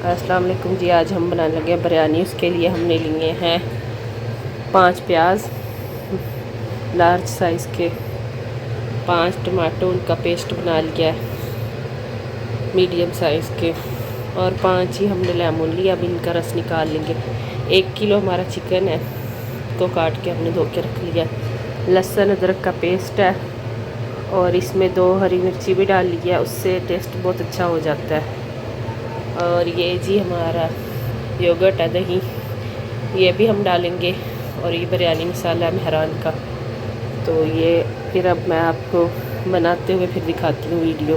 अस्सलाम वालेकुम जी। आज हम बनाने लगे हैं बिरयानी। उसके लिए हमने लिए हैं 5 प्याज लार्ज साइज़ के, 5 टमाटो उनका पेस्ट बना लिया है मीडियम साइज़ के, और 5 ही हमने लेमन लिया। अब इनका रस निकाल लेंगे। 1 किलो हमारा चिकन है, तो काट के हमने धो के रख लिया। लहसुन अदरक का पेस्ट है, और इसमें 2 हरी मिर्ची भी डाल लिया, उससे टेस्ट बहुत अच्छा हो जाता है। और ये जी हमारा योगर्ट है, दही, ये भी हम डालेंगे। और ये बिरयानी मसाला है मेहरान का। तो ये फिर अब मैं आपको बनाते हुए फिर दिखाती हूँ वीडियो।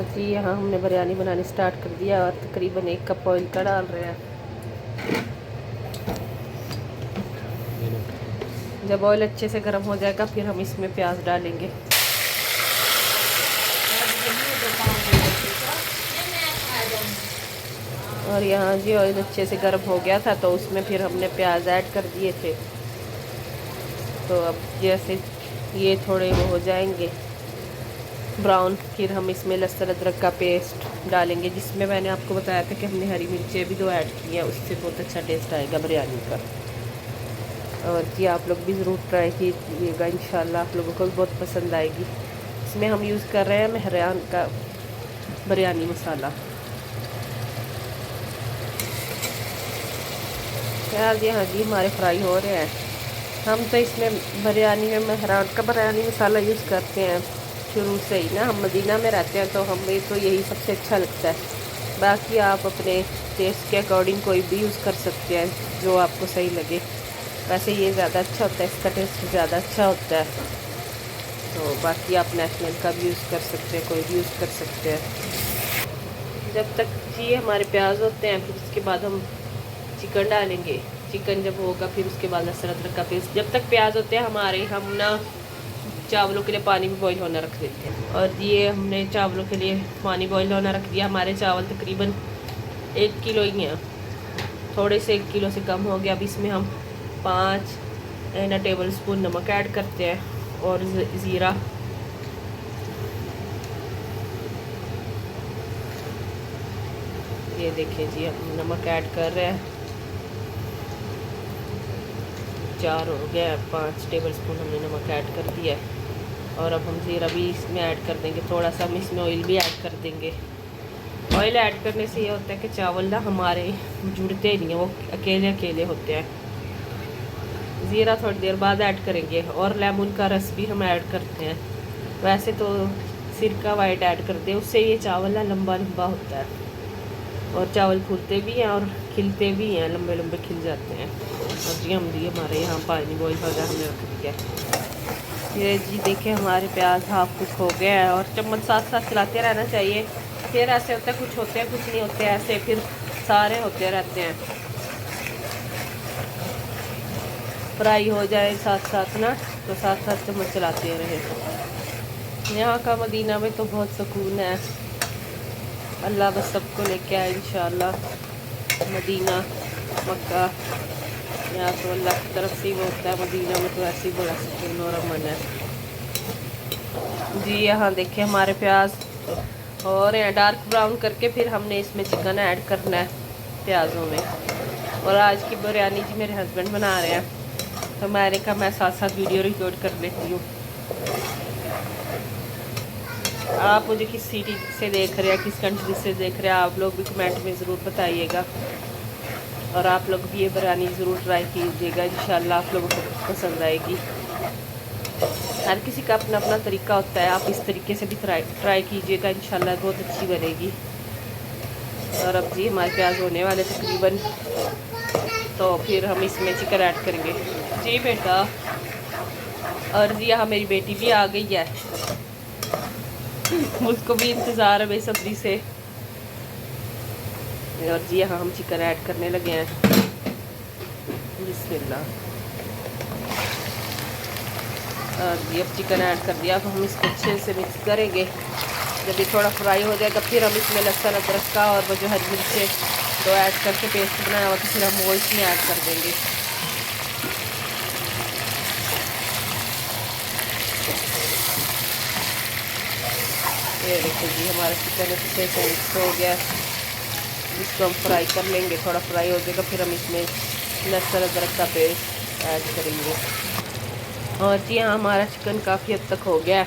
जी यहाँ हमने बिरयानी बनानी स्टार्ट कर दिया, और तकरीबन 1 कप ऑयल का डाल रहे हैं। जब ऑयल अच्छे से गर्म हो जाएगा फिर हम इसमें प्याज डालेंगे। और यहाँ जी ऑयल अच्छे से गर्म हो गया था, तो उसमें फिर हमने प्याज ऐड कर दिए थे। तो अब जैसे ये थोड़े वो हो जाएंगे ब्राउन, फिर हम इसमें लहसुन अदरक का पेस्ट डालेंगे, जिसमें मैंने आपको बताया था कि हमने हरी मिर्चें भी 2 ऐड की हैं। उससे बहुत अच्छा टेस्ट आएगा बिरयानी का। और जी आप लोग भी ज़रूर ट्राई कीजिएगा, इंशाल्लाह आप लोगों को भी बहुत पसंद आएगी। इसमें हम यूज़ कर रहे हैं मेहरान का बिरयानी मसाला। प्याज यहाँ जी हमारे फ्राई हो रहे हैं। हम तो इसमें बिरयानी में मेहरान का बिरयानी मसाला यूज़ करते हैं शुरू से ही ना। हम मदीना में रहते हैं, तो हमें तो यही सबसे अच्छा लगता है। बाकी आप अपने टेस्ट के अकॉर्डिंग कोई भी यूज़ कर सकते हैं, जो आपको सही लगे। वैसे ये ज़्यादा अच्छा होता है, इसका टेस्ट ज़्यादा अच्छा होता है। तो बाकी आप नेशनल का भी यूज़ कर सकते हैं, कोई भी यूज़ कर सकते हैं। जब तक ये हमारे प्याज होते हैं, फिर उसके बाद हम चिकन डालेंगे। चिकन जब होगा फिर उसके बाद लहसुन अदरक का पेस्ट। जब तक प्याज होते हैं हमारे, हम ना चावलों के लिए पानी भी बॉईल होना रख देते हैं। और ये हमने चावलों के लिए पानी बॉईल होना रख दिया। हमारे चावल तकरीबन 1 किलो ही हैं, थोड़े से 1 किलो से कम हो गया। अब इसमें हम 5 टेबल स्पून नमक ऐड करते हैं, और ज़ीरा, ये देखिए जी हम नमक ऐड कर रहे हैं। 4 हो गया, 5 टेबल स्पून हमने नमक ऐड कर दिया है। और अब हम ज़ीरा भी इसमें ऐड कर देंगे। थोड़ा सा हम इसमें ऑयल भी ऐड कर देंगे। ऑयल ऐड करने से ये होता है कि चावल ना हमारे जुड़ते नहीं हैं, वो अकेले अकेले होते हैं। ज़ीरा थोड़ी देर बाद ऐड करेंगे। और लेमन का रस भी हम ऐड करते हैं। वैसे तो सिरका वाइट ऐड करते हैं, उससे ये चावल ना लंबा लंबा होता है, और चावल फूलते भी हैं और खिलते भी हैं, लंबे लंबे खिल जाते हैं। और जी हम भी हमारे यहाँ पानी बॉईल हो गया, हमने रख दिया। ये जी देखिए हमारे प्याज हाफ कुक हो गए हैं, और चम्मच साथ साथ चलाते रहना चाहिए। फिर ऐसे होता है, कुछ होते हैं कुछ नहीं होते, ऐसे फिर सारे होते रहते हैं। फ्राई हो जाए साथ साथ ना, तो साथ साथ चम्मच चलाते रहे। यहाँ का मदीना में तो बहुत सुकून है। अल्लाह बस सबको लेके आए इंशाल्लाह। मदीना मक्का, यहाँ तो अल्लाह की तरफ से ही होता है। मदीना में तो ऐसे ही बड़ा सुकून और अमन है जी। यहाँ देखिए हमारे प्याज और डार्क ब्राउन करके फिर हमने इसमें चिकन ऐड करना है प्याज़ों में। और आज की बिरयानी जी मेरे हस्बैंड बना रहे हैं, तो मैंने कहा मैं साथ साथ वीडियो रिकॉर्ड कर लेती हूँ। आप मुझे किस सिटी से देख रहे हैं, किस कंट्री से देख रहे हैं, आप लोग भी कमेंट में ज़रूर बताइएगा। और आप लोग भी ये बिरयानी ज़रूर ट्राई कीजिएगा, इंशाल्लाह आप लोगों को पसंद आएगी। हर किसी का अपना अपना तरीका होता है, आप इस तरीके से भी ट्राई कीजिएगा, इंशाल्लाह बहुत अच्छी बनेगी। और अब जी हमारे प्याज होने वाले तकरीबन, तो फिर हम इसमें चिकन ऐड करेंगे। जी बेटा। और जी यहाँ मेरी बेटी भी आ गई है, उसको भी इंतज़ार है बेसब्री से। और जी यहाँ हम चिकन ऐड करने लगे हैं। बिस्मिल्लाह। और ये अब चिकन ऐड कर दिया, तो हम इसको अच्छे से मिक्स करेंगे। जब ये थोड़ा फ्राई हो जाएगा फिर हम इसमें लहसुन अदरक का और वो जो हरी मिर्चें 2 ऐड करके पेस्ट बनाया हुआ, तो फिर हम वो इसमें ऐड कर देंगे। ये देखिए जी हमारा चिकन अच्छे से मिक्स हो गया। इसको हम फ्राई कर लेंगे, थोड़ा फ्राई हो जाएगा फिर हम इसमें लहसुन अदरक का पेस्ट ऐड करेंगे। और जी हाँ हमारा चिकन काफ़ी हद तक हो गया है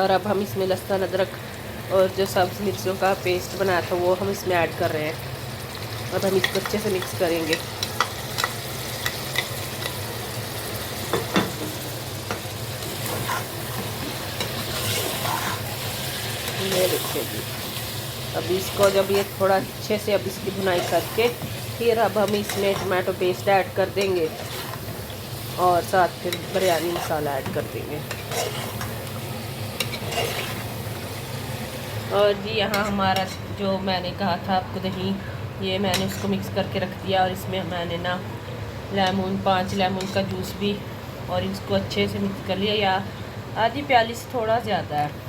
और अब हम इसमें लहसुन अदरक और जो सब्ज़ मिर्चों का पेस्ट बनाया था वो हम इसमें ऐड कर रहे हैं। अब हम इसको अच्छे से मिक्स करेंगे। ये देखिए जी अब इसको जब ये थोड़ा अच्छे से अब इसकी भुनाई करके फिर अब हम इसमें टमाटो पेस्ट ऐड कर देंगे और साथ फिर बिरयानी मसाला ऐड कर देंगे। और जी यहाँ हमारा जो मैंने कहा था आपको दही, ये मैंने उसको मिक्स करके रख दिया और इसमें मैंने ना लेमन 5 लेमन का जूस भी और इसको अच्छे से मिक्स कर लिया, या आधी प्याली से थोड़ा ज़्यादा है।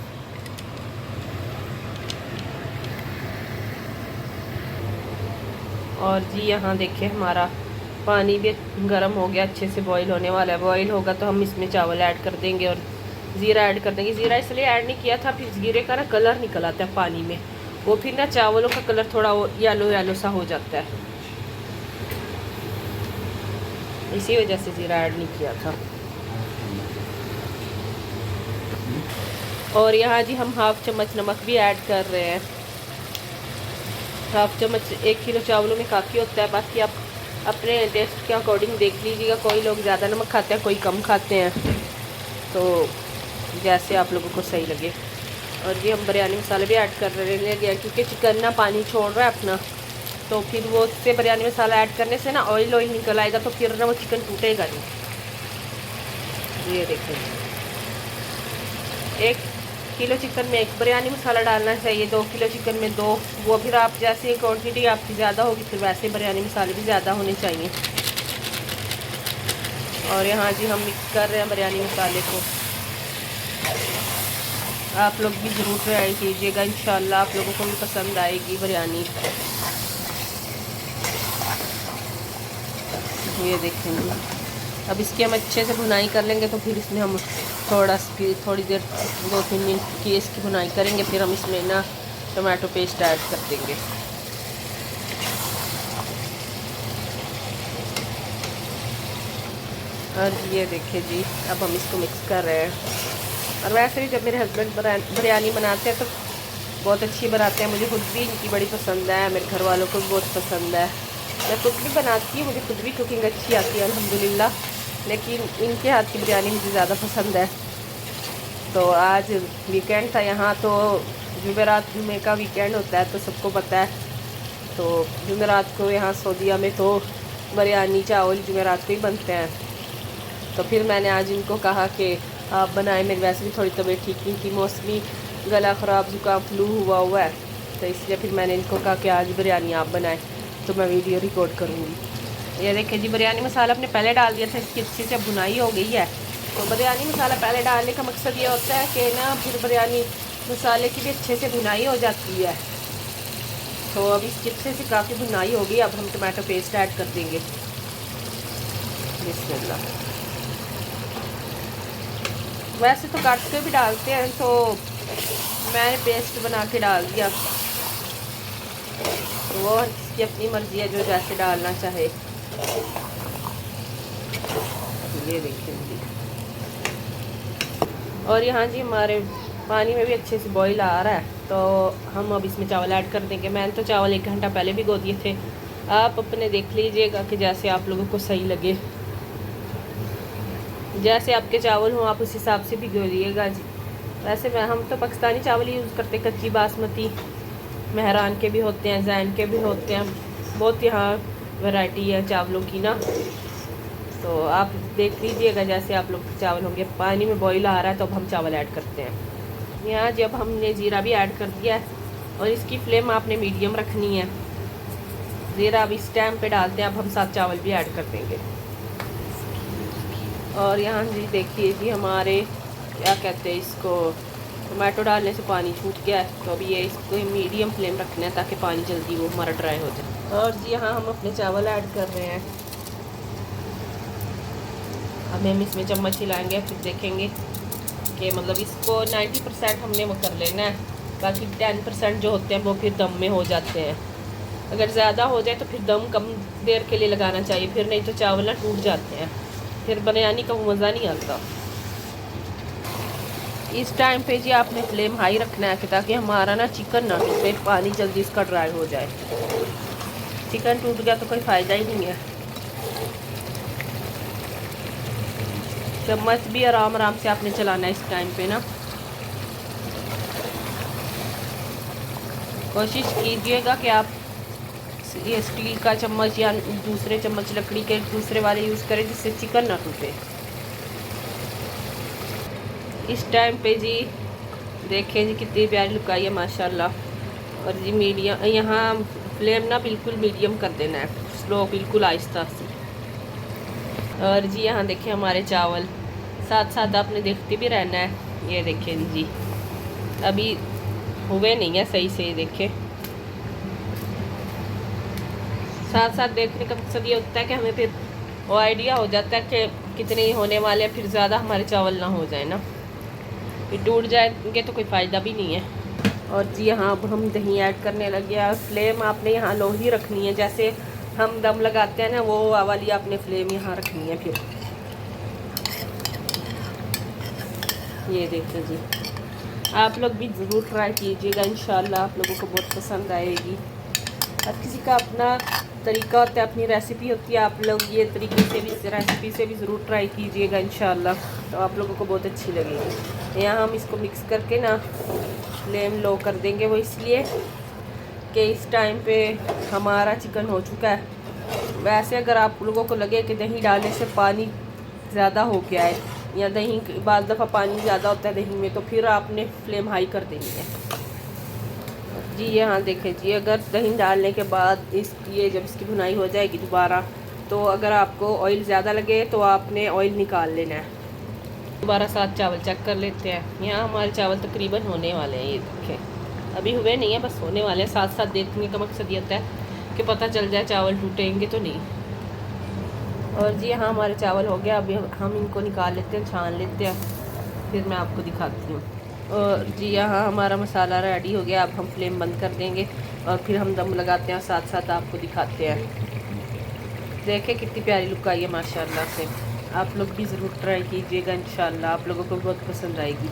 और जी यहाँ देखिए हमारा पानी भी गर्म हो गया, अच्छे से बॉईल होने वाला है। बॉईल होगा तो हम इसमें चावल ऐड कर देंगे और ज़ीरा ऐड कर देंगे। ज़ीरा इसलिए ऐड नहीं किया था, फिर ज़ीरे का ना कलर निकल आता है पानी में, वो फिर ना चावलों का कलर थोड़ा येलो येलो सा हो जाता है, इसी वजह से ज़ीरा ऐड नहीं किया था। और यहाँ जी हम 1/2 चम्मच नमक भी ऐड कर रहे हैं। 1/2 चम्मच 1 किलो चावलों में काफ़ी होता है, बाकी आप अपने टेस्ट के अकॉर्डिंग देख लीजिएगा। कोई लोग ज़्यादा नमक खाते हैं, कोई कम खाते हैं, तो जैसे आप लोगों को सही लगे। और ये हम बिरयानी मसाले भी ऐड कर रहे हैं क्योंकि चिकन ना पानी छोड़ रहा है अपना, तो फिर वो उससे बिरयानी मसाला ऐड करने से ना ऑयल निकल आएगा, तो फिर ना वो चिकन टूटेगा नहीं। ये देखिए 1 किलो चिकन में 1 बिरयानी मसाला डालना चाहिए, 2 किलो चिकन में 2, वो फिर आप जैसे क्वांटिटी आपकी ज़्यादा होगी फिर वैसे बिरयानी मसाले भी ज़्यादा होने चाहिए। और यहाँ जी हम मिक्स कर रहे हैं बिरयानी मसाले को। आप लोग भी ज़रूर ट्राई कीजिएगा, इंशाल्लाह आप लोगों को भी पसंद आएगी बिरयानी। ये देखेंगे अब इसकी हम अच्छे से भुनाई कर लेंगे, तो फिर इसमें हम थोड़ी देर 2-3 मिनट की इसकी भुनाई करेंगे, फिर हम इसमें ना टमाटो पेस्ट ऐड कर देंगे। और ये देखिए जी अब हम इसको मिक्स कर रहे हैं। और वैसे भी जब मेरे हस्बैंड बिरयानी बनाते हैं तो बहुत अच्छी बनाते हैं, मुझे खुद भी इनकी बड़ी पसंद है, मेरे घर वालों को भी बहुत पसंद है। मैं खुद भी बनाती हूँ, मुझे खुद भी कुकिंग अच्छी आती है अल्हम्दुलिल्लाह, लेकिन इनके हाथ की बिरयानी मुझे ज़्यादा पसंद है। तो आज वीकेंड था यहाँ, तो जुमेरात जुमे का वीकेंड होता है तो सबको पता है, तो जुमेरात को यहाँ सऊदीया में तो बिरयानी चावल जुमेरात को ही बनते हैं। तो फिर मैंने आज इनको कहा कि आप बनाएं, मेरी वैसे भी थोड़ी तबीयत ठीक नहीं थी, मौसमी गला ख़राब ज़ुकाम फ्लू हुआ है, तो इसलिए फिर मैंने इनको कहा कि आज बिरयानी आप बनाएं, तो मैं वीडियो रिकॉर्ड करूँगी। ये देखिए जी बिरयानी मसाला अपने पहले डाल दिया था, इसकी अच्छी से बुनाई हो गई है। तो बिरयानी मसाला पहले डालने का मकसद ये होता है कि ना फिर बिरयानी मसाले की भी अच्छे से बुनाई हो जाती है। तो अब इसकी अच्छे से काफ़ी बुनाई हो गई, अब हम टमाटो पेस्ट ऐड कर देंगे। बिस्मिल्लाह। वैसे तो काट के भी डालते हैं, तो मैंने पेस्ट बना के डाल दिया, तो वो इसकी अपनी मर्ज़ी है जो जैसे डालना चाहे। ये देखिए जी। और यहाँ जी हमारे पानी में भी अच्छे से बॉईल आ रहा है, तो हम अब इसमें चावल ऐड कर देंगे। मैंने तो चावल 1 घंटा पहले भिगो दिए थे, आप अपने देख लीजिएगा कि जैसे आप लोगों को सही लगे, जैसे आपके चावल हों आप उस हिसाब से भिगोइएगा जी। वैसे हम तो पाकिस्तानी चावल यूज़ करते, कच्ची बासमती, मेहरान के भी होते हैं, जैन के भी होते हैं, बहुत यहाँ वैरायटी है चावलों की ना, तो आप देख लीजिएगा जैसे आप लोग के चावल होंगे। पानी में बॉईल आ रहा है तो अब हम चावल ऐड करते हैं। यहाँ जब हमने ज़ीरा भी ऐड कर दिया है और इसकी फ्लेम आपने मीडियम रखनी है। ज़ीरा अब इस टाइम पे डालते हैं, अब हम साथ चावल भी ऐड कर देंगे। और यहाँ जी देखिए जी हमारे क्या कहते हैं इसको, टमाटो डालने से पानी छूट गया है, तो अभी ये इसको मीडियम फ्लेम रखना है ताकि पानी जल्दी वो हमारा ड्राई हो जाए। और जी यहाँ हम अपने चावल ऐड कर रहे हैं। अब हम इसमें चम्मच हिलाएंगे, फिर देखेंगे कि मतलब इसको 90% हमने वो कर लेना है, बाकी 10% जो होते हैं वो फिर दम में हो जाते हैं। अगर ज़्यादा हो जाए तो फिर दम कम देर के लिए लगाना चाहिए, फिर नहीं तो चावल ना टूट जाते हैं, फिर बिरयानी का मज़ा नहीं आता। इस टाइम पे जी आपने फ्लेम हाई रखना है ताकि हमारा ना चिकन ना टूटे, पानी जल्दी इसका ड्राई हो जाए। चिकन टूट गया तो कोई फ़ायदा ही नहीं है। चम्मच भी आराम आराम से आपने चलाना है इस टाइम पे ना। कोशिश कीजिएगा कि आप ये स्टील का चम्मच या दूसरे चम्मच लकड़ी के दूसरे वाले यूज़ करें जिससे चिकन ना टूटे। इस टाइम पे जी देखें जी कितनी प्यारी लुक आई है माशाल्लाह। और जी मीडियम, यहाँ फ्लेम ना बिल्कुल मीडियम कर देना है, स्लो बिल्कुल आहिस्ता से। और जी यहाँ देखें हमारे चावल, साथ साथ आपने देखते भी रहना है। ये देखें जी अभी हुए नहीं है सही से, देखें साथ साथ देखने का मकसद ये होता है कि हमें फिर वो आइडिया हो जाता है कि कितने होने वाले हैं, फिर ज़्यादा हमारे चावल ना हो जाए ना, फिर टूट जाएंगे तो कोई फ़ायदा भी नहीं है। और जी यहाँ अब हम दही ऐड करने लगे हैं। फ्लेम आपने यहाँ लो ही रखनी है, जैसे हम दम लगाते हैं ना वो वाली आपने फ्लेम यहाँ रखनी है। फिर ये देखिए जी आप लोग भी ज़रूर ट्राई कीजिएगा, इंशाल्लाह आप लोगों को बहुत पसंद आएगी। हर किसी का अपना तरीका होता है, अपनी रेसिपी होती है। आप लोग ये तरीके से भी, रेसिपी से भी ज़रूर ट्राई कीजिएगा इंशाल्लाह, तो आप लोगों को बहुत अच्छी लगेगी। यहाँ हम इसको मिक्स करके ना फ्लेम लो कर देंगे, वो इसलिए कि इस टाइम पे हमारा चिकन हो चुका है। वैसे अगर आप लोगों को लगे कि दही डालने से पानी ज़्यादा हो गया है या दही बाद दफ़ा पानी ज़्यादा होता है दही में, तो फिर आपने फ्लेम हाई कर देनी है जी। यहाँ देखें जी अगर दही डालने के बाद ये जब इसकी भुनाई हो जाएगी दोबारा, तो अगर आपको ऑयल ज़्यादा लगे तो आपने ऑयल निकाल लेना है। दोबारा साथ चावल चेक कर लेते हैं। यहाँ हमारे चावल तकरीबन होने वाले हैं, ये देखें अभी हुए नहीं है, बस होने वाले हैं। साथ साथ देखने का मकसद ये होता है कि पता चल जाए चावल टूटेंगे तो नहीं। और जी यहाँ हमारे चावल हो गया, अभी हम इनको निकाल लेते हैं, छान लेते हैं, फिर मैं आपको दिखाती हूँ। और जी यहाँ हमारा मसाला रेडी हो गया। अब हम फ्लेम बंद कर देंगे और फिर हम दम लगाते हैं, साथ साथ आपको दिखाते हैं। देखें कितनी प्यारी लुक आई है माशाल्लाह से। आप लोग भी ज़रूर ट्राई कीजिएगा, इंशाल्लाह आप लोगों को बहुत पसंद आएगी।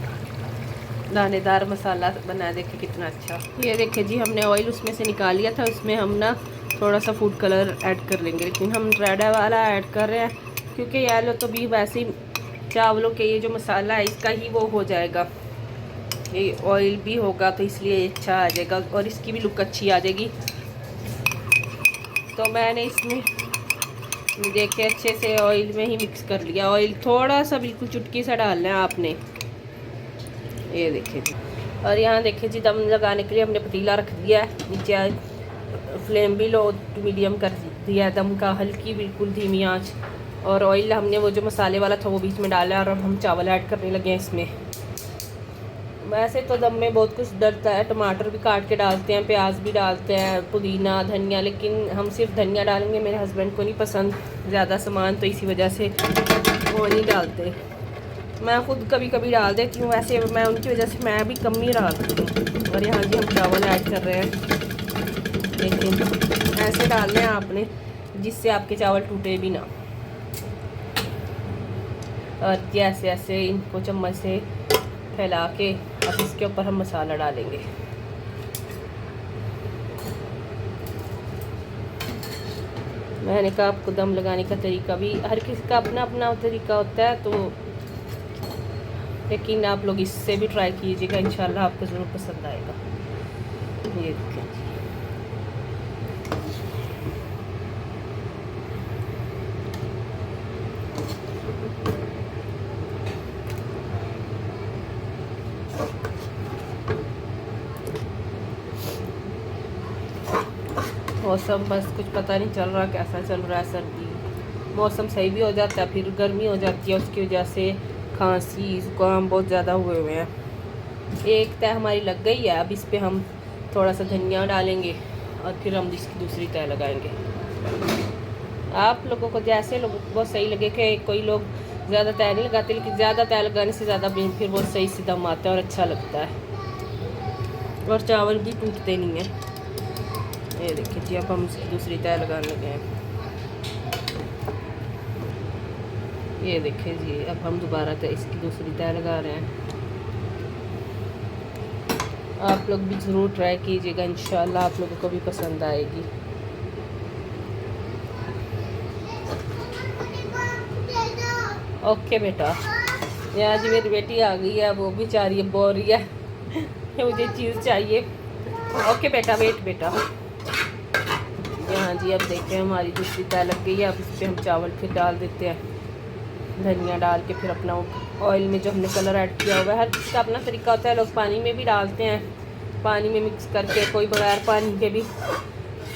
दानेदार मसाला बनाया, देखें कितना अच्छा। ये देखें जी हमने ऑयल उसमें से निकाल लिया था, उसमें हम ना थोड़ा सा फूड कलर ऐड कर लेंगे, लेकिन हम रेड वाला ऐड कर रहे हैं क्योंकि येलो तो भी वैसे ही चावलों के ये जो मसाला है इसका ही वो हो जाएगा, ये ऑयल भी होगा तो इसलिए अच्छा आ जाएगा और इसकी भी लुक अच्छी आ जाएगी। तो मैंने इसमें देखे अच्छे से ऑयल में ही मिक्स कर लिया। ऑयल थोड़ा सा बिल्कुल चुटकी सा डालना है आपने, ये देखिए जी। और यहाँ देखिए जी दम लगाने के लिए हमने पतीला रख दिया है, नीचे फ्लेम भी लो मीडियम कर दिया है, दम का हल्की बिल्कुल धीमी आंच। और ऑयल हमने वो जो मसाले वाला था वो बीच में डाला है और अब हम चावल ऐड करने लगे हैं इसमें। वैसे तो दम में बहुत कुछ डलता है, टमाटर भी काट के डालते हैं, प्याज भी डालते हैं, पुदीना धनिया, लेकिन हम सिर्फ धनिया डालेंगे। मेरे हस्बैंड को नहीं पसंद ज़्यादा सामान, तो इसी वजह से वो नहीं डालते। मैं ख़ुद कभी कभी डाल देती हूँ, वैसे मैं उनकी वजह से मैं भी कम ही डालती हूँ। और यहाँ जी हम चावल ऐड कर रहे हैं, लेकिन ऐसे डालने हैं आपने जिससे आपके चावल टूटे भी ना। और ऐसे ऐसे इनको चम्मच से फैला के अब इसके ऊपर हम मसाला डालेंगे। मैंने कहा आपको दम लगाने का तरीका भी हर किसी का अपना अपना तरीका होता है, तो लेकिन आप लोग इससे भी ट्राई कीजिएगा, इंशाल्लाह आपको ज़रूर पसंद आएगा। ये देखिए मौसम बस कुछ पता नहीं चल रहा कैसा चल रहा है। सर्दी मौसम सही भी हो जाता है, फिर गर्मी हो जाती है, उसकी वजह से खांसी ज़ुकाम बहुत ज़्यादा हुए हुए हैं। एक तय हमारी लग गई है, अब इस पे हम थोड़ा सा धनिया डालेंगे और फिर हम इसकी दूसरी तय लगाएंगे। आप लोगों को जैसे लोगों को बहुत सही लगे, कि कोई लोग ज़्यादा तय नहीं लगाते, लेकिन ज़्यादा तय लगाने से ज़्यादा फिर बहुत सही से दम आता है और अच्छा लगता है। और चावल भी टूटते नहीं हैं। ये देखिए जी, अब हम इसकी दूसरी तय लगाने लगे हैं। ये देखिए जी, अब हम दोबारा इसकी दूसरी तय लगा रहे हैं। आप लोग भी ज़रूर ट्राई कीजिएगा, इंशाल्लाह आप लोगों को भी पसंद आएगी। ओके बेटा, यहाँ जी मेरी बेटी आ गई है, वो भी चाह रही है, बोल रही है मुझे चीज़ चाहिए। ओके बेटा, वेट बेटा। यहाँ जी अब देखते हैं हमारी दूसरी तय लग गई है। अब इस पर हम चावल फिर डाल देते हैं, धनिया डाल के फिर अपना ऑयल में जो हमने कलर ऐड किया हुआ है। हर चीज़ का अपना तरीका होता है, लोग पानी में भी डालते हैं, पानी में मिक्स करके, कोई बगैर पानी के भी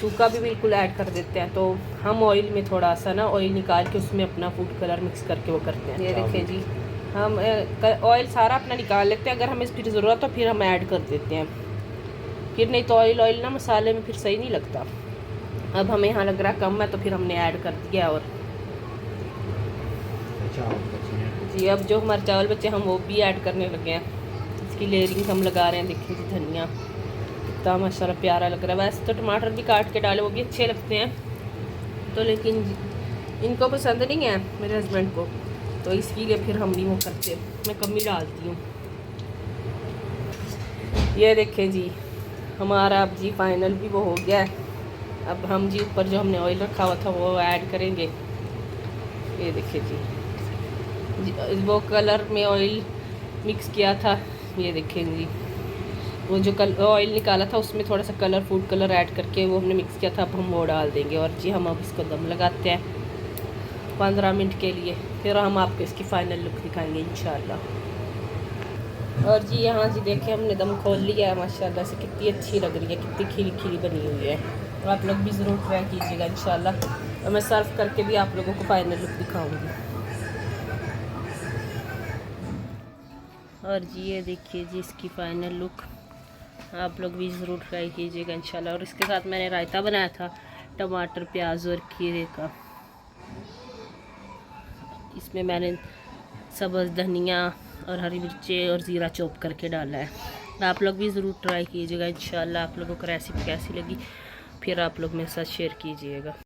सूखा भी बिल्कुल ऐड कर देते हैं। तो हम ऑयल में थोड़ा सा ना ऑयल निकाल के उसमें अपना फूड कलर मिक्स करके वो करते हैं। ये देखें जी, हम ऑयल सारा अपना निकाल लेते हैं। अगर हमें इसकी ज़रूरत तो फिर हम ऐड कर देते हैं, फिर नहीं तो ऑयल ना मसाले में फिर सही नहीं लगता। अब हमें यहाँ लग रहा कम है तो फिर हमने ऐड कर दिया। और जी अब जो हमारे चावल बचे हम वो भी ऐड करने लगे हैं। इसकी लेयरिंग हम लगा रहे हैं। देखिए जी, धनिया कितना माशाल्लाह प्यारा लग रहा है। वैसे तो टमाटर भी काट के डाले, वो भी अच्छे लगते हैं, तो लेकिन इनको पसंद नहीं है मेरे हस्बैंड को, तो इसके लिए फिर हम भी वो करते हैं, मैं कम ही डालती हूँ। ये देखें जी, हमारा अब जी फाइनल भी वो हो गया है। अब हम जी ऊपर जो हमने ऑयल रखा हुआ था वो ऐड करेंगे। ये देखिए जी, वो कलर में ऑयल मिक्स किया था। ये देखें जी, वो जो ऑयल निकाला था उसमें थोड़ा सा कलर, फूड कलर ऐड करके वो हमने मिक्स किया था। अब हम वो डाल देंगे और जी हम अब इसको दम लगाते हैं 15 मिनट के लिए, फिर हम आपको इसकी फ़ाइनल लुक दिखाएंगे इंशाल्लाह। और जी यहाँ जी देखें, हमने दम खोल लिया है, माशाल्लाह से कितनी अच्छी लग रही है, कितनी खिली खिली बनी हुई है। तो आप लोग भी ज़रूर ट्राई कीजिएगा इंशाल्लाह, और मैं सर्व करके भी आप लोगों को फ़ाइनल लुक दिखाऊँगी। और जी ये देखिए जी इसकी फ़ाइनल लुक, आप लोग भी ज़रूर ट्राई कीजिएगा इंशाल्लाह। और इसके साथ मैंने रायता बनाया था टमाटर, प्याज और खीरे का। इसमें मैंने सब्ज़ धनिया और हरी मिर्चें और ज़ीरा चॉप करके डाला है। आप लोग भी ज़रूर ट्राई कीजिएगा इंशाल्लाह। आप लोगों को रेसिपी कैसी लगी फिर आप लोग मेरे साथ शेयर कीजिएगा।